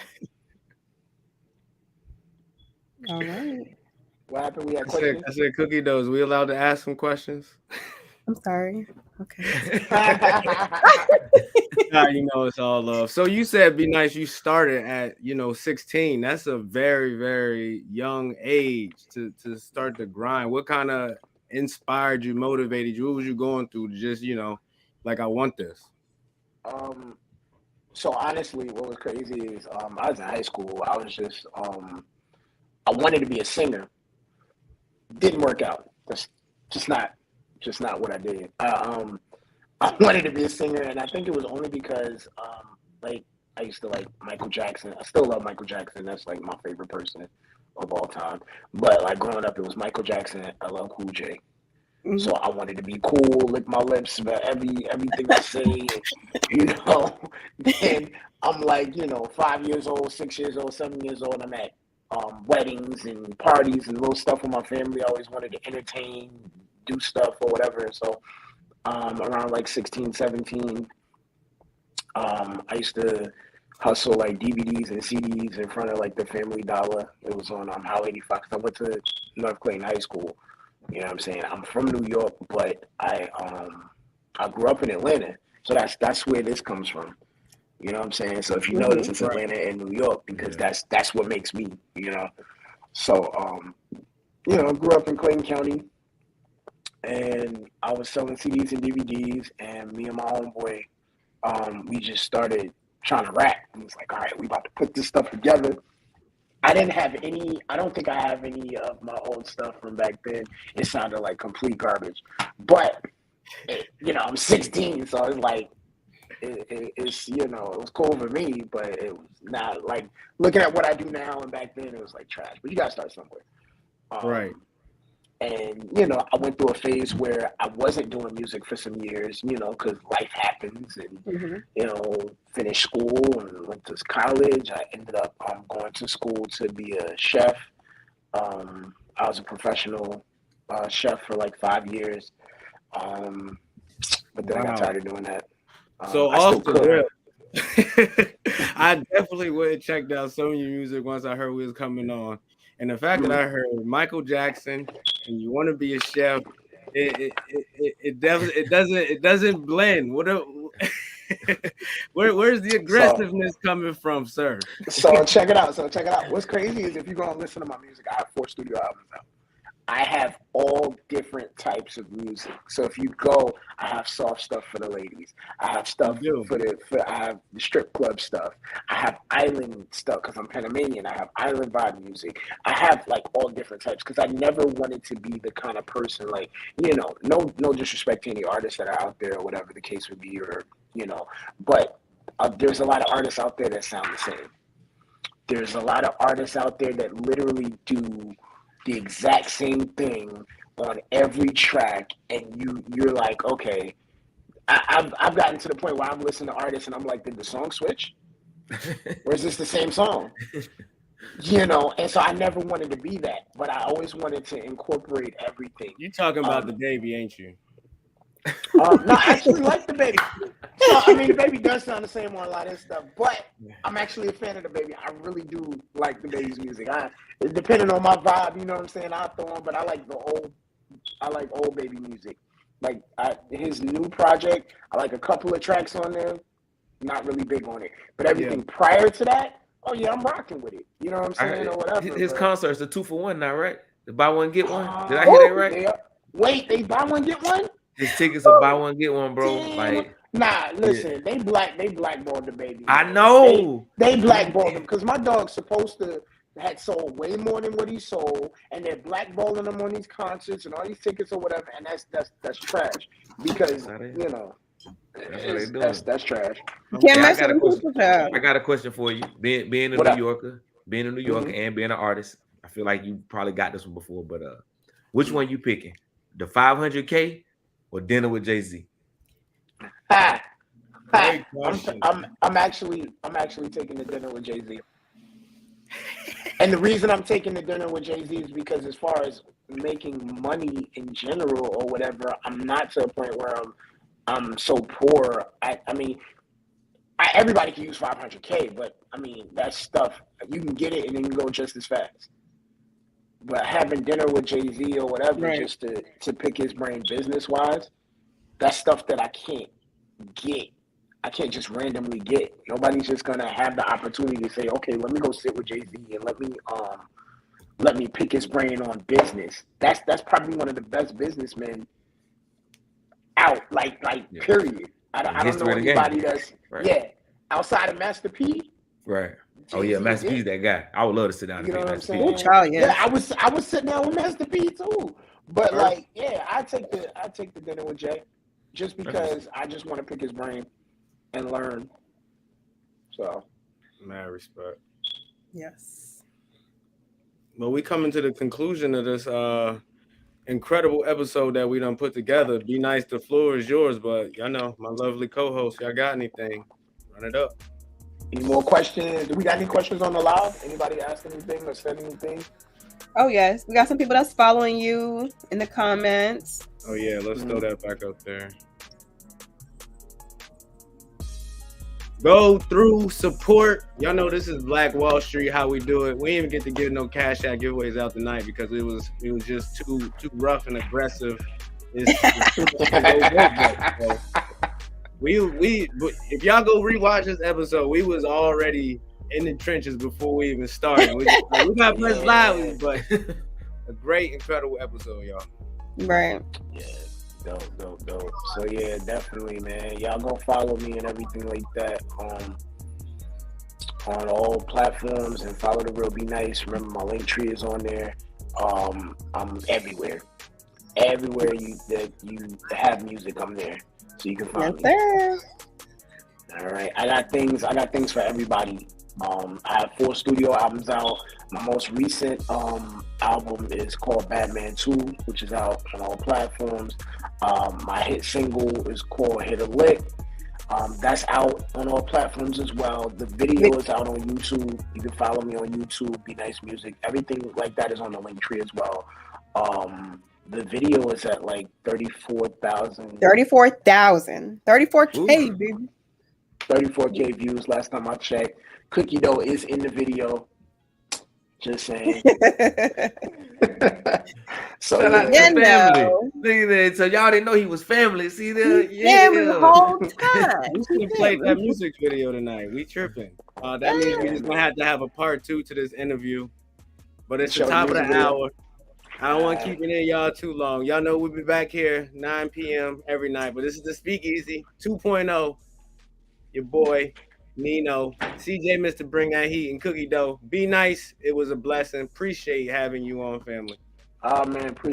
all right. What happened? We had I said, questions. I said, Cookie Dough, is we allowed to ask some questions? I'm sorry. Okay. Nah, it's all love. So you said Be Nice, you started at 16. That's a very, very young age to start the grind. What kind of inspired you, motivated you? What was you going through to just like, I want this? So honestly, what was crazy is I was in high school. I was just I wanted to be a singer. Didn't work out. That's just not what I did. I wanted to be a singer, and I think it was only because like I used to like Michael Jackson. I still love Michael Jackson. That's like my favorite person of all time. But like growing up, it was Michael Jackson and LL Cool J. Mhm. So I wanted to be cool, lick my lips about everything I say, and I'm like, 5 years old, 6 years old, 7 years old. I'm at weddings and parties and little stuff with my family. I always wanted to entertain, do stuff or whatever. And so around like 16, 17, I used to hustle like DVDs and CDs in front of like the Family Dollar. It was on Highway 85. I went to North Clayton High School. You know what I'm saying? I'm from New York, but I grew up in Atlanta. So that's where this comes from. You know what I'm saying? So if you notice, it's Atlanta and New York because that's what makes me, So I grew up in Clayton County, and I was selling CDs and DVDs, and me and my homeboy, we just started trying to rap. And it's like, all right, we about to put this stuff together. I don't think I have any of my old stuff from back then. It sounded like complete garbage. But, I'm 16, so it's like, it's, it was cool for me, but it was not like, looking at what I do now and back then, it was like trash. But you got to start somewhere. Right. And, I went through a phase where I wasn't doing music for some years, because life happens and, finished school and went to college. I ended up going to school to be a chef. I was a professional chef for like 5 years. But then I got tired of doing that. So off the rip, I definitely would have checked out some of your music once I heard we was coming on. And the fact that I heard Michael Jackson and you want to be a chef, it doesn't blend. Where's the aggressiveness coming from, sir? So check it out. What's crazy is if you go and listen to my music, I have 4 studio albums now. I have all different types of music. So if you go, I have soft stuff for the ladies. I have stuff I have the strip club stuff. I have island stuff because I'm Panamanian. I have island vibe music. I have like all different types because I never wanted to be the kind of person like, no disrespect to any artists that are out there or whatever the case would be, or, but there's a lot of artists out there that sound the same. There's a lot of artists out there that literally do the exact same thing on every track, and you're like, okay, I've gotten to the point where I'm listening to artists and I'm like, did the song switch? Or is this the same song? And so I never wanted to be that, but I always wanted to incorporate everything. You talking about the baby, ain't you? No, I actually like the baby. So, the baby does sound the same on a lot of stuff, but I'm actually a fan of the baby. I really do like the baby's music. Depending on my vibe, you know what I'm saying, I'll throw on, but I like old baby music. Like his new project, I like a couple of tracks on there, not really big on it. But everything prior to that, oh yeah, I'm rocking with it. You know what I'm saying, or whatever. His concert's a 2-for-1 now, right? The buy one, get one. Did I hear that right? Wait, they buy one, get one? His tickets are buy one, get one, bro. Damn. Like, nah, listen, they blackballed the baby. I know. They blackballed him because my dog's supposed to had sold way more than what he sold, and they're blackballing him on these concerts and all these tickets or whatever, and that's trash because that's trash. You can't mess with I got a question for you. Being a New Yorker, being a New Yorker and being an artist, I feel like you probably got this one before, but which one you picking? The 500K or dinner with Jay-Z? Great question. I'm actually taking the dinner with Jay-Z. And the reason I'm taking the dinner with Jay-Z is because as far as making money in general or whatever, I'm not to a point where I'm so poor. I mean, everybody can use 500K, but I mean, that's stuff. You can get it and then you go just as fast. But having dinner with Jay-Z or whatever, just to pick his brain business-wise, that's stuff that I can't get. I can't just randomly get. Nobody's just gonna have the opportunity to say, okay, let me go sit with Jay-Z and let me pick his brain on business. That's probably one of the best businessmen out. Like period. I don't know anybody that's outside of Master P. Right. Oh yeah, Master P's that guy. I would love to sit down and pick Master P. Yeah, I was sitting down with Master P too. But like, yeah, I take the dinner with Jay just because I just want to pick his brain and learn. So, mad respect. Yes. Well, we coming to the conclusion of this incredible episode that we done put together. Be nice, the floor is yours, but y'all know my lovely co-host. Y'all got anything? Run it up. Any more questions? Do we got any questions on the live? Anybody ask anything or said anything? Oh yes, we got some people that's following you in the comments. Oh yeah, let's throw that back up there. Go through, support. Y'all know this is Black Wall Street, how we do it. We didn't even get to give no cash out giveaways out tonight because it was just too rough and aggressive. If y'all go rewatch this episode, we was already in the trenches before we even started. We got press live, but a great, incredible episode, y'all. Right. Yeah. Dope. So yeah, definitely, man. Y'all go follow me and everything like that on all platforms and follow The Real Be Nice. Remember, my link tree is on there. I'm everywhere. Everywhere you have music, I'm there. So you can find me. There. All right. I got things for everybody. I have 4 studio albums out. My most recent album is called Batman 2, which is out on all platforms. My hit single is called Hit a Lick. That's out on all platforms as well. The video is out on YouTube. You can follow me on YouTube, Be Nice Music. Everything like that is on the link tree as well. The video is at like 34,000. 34,000. 34K, baby. 34K views last time I checked. Cookie Dough is in the video. Just saying. So shout out to family. Look at that. So y'all didn't know he was family. See there? Yeah, the whole time. We should have played that music video tonight. We tripping. That means we just gonna have a part 2 to this interview. But it's the top of the hour. I don't want to keep it in y'all too long. Y'all know we'll be back here 9 p.m. every night. But this is the Speakeasy 2.0. Your boy Nino, CJ, Mr. Bring That Heat, and Cookie Dough. Be nice. It was a blessing. Appreciate having you on, family. Man,